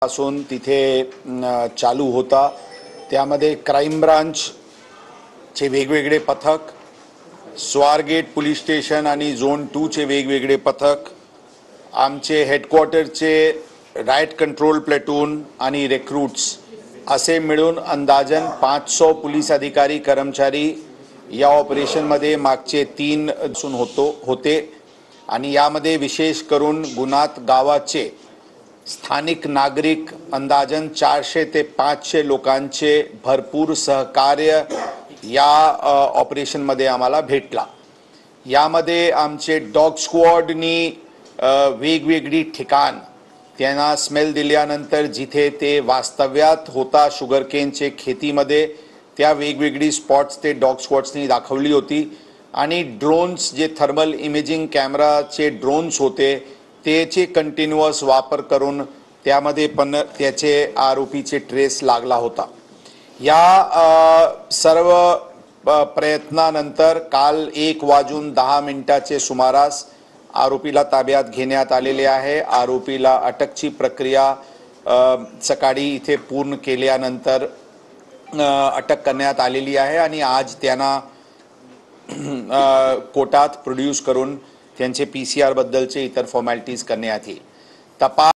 पासून तिथे चालू होता। त्यामध्ये क्राइम ब्रांच चे वेगवेगळे पथक, स्वारगेट पोलीस स्टेशन आणि झोन 2 चे वेगवेगळे पथक, आमचे हेडक्वार्टरचे राइट कंट्रोल प्लेटून आणि रिक्रूट्स असे मिळून अंदाजन 500 पोलीस अधिकारी कर्मचारी या ऑपरेशनमध्ये मागचे 3 होते आणि यामध्ये विशेष करून गुनात गावाचे स्थानिक नागरिक अंदाजन 400 ते 500 लोकांचे भरपूर सहकार्य या ऑपरेशनमध्ये आम्हाला भेटला। यामध्ये आमचे डॉग स्क्वॉडनी वेगवेगळी ठिकाण त्यांना स्मेल दिल्यानंतर जिथे ते वास्तव्यात होता शुगरकेनचे खेतीमध्ये त्या वेगवेगळी स्पॉट्स ते डॉग स्क्वॉड्सनी दाखवली होती आणि ड्रोन्स जे थर्मल इमेजिंग कॅमेराचे ड्रोन्स होते त्याचे कंटिन्युअस वापर करून त्यामध्ये पण त्याचे आरोपीचे ट्रेस लागला होता। या सर्व प्रयत्नानंतर काल 1:10 सुमारास आरोपीला ताब्यात घेण्यात आलेले आहे। आरोपीला अटकची प्रक्रिया सकाळी इथे पूर्ण केल्यानंतर अटक करण्यात आलेली आहे आणि आज त्यांना कोर्टात प्रोड्यूस करून त्यांचे PCR बद्दलचे इतर फॉर्मॅलिटीज करण्यात येईल। तपास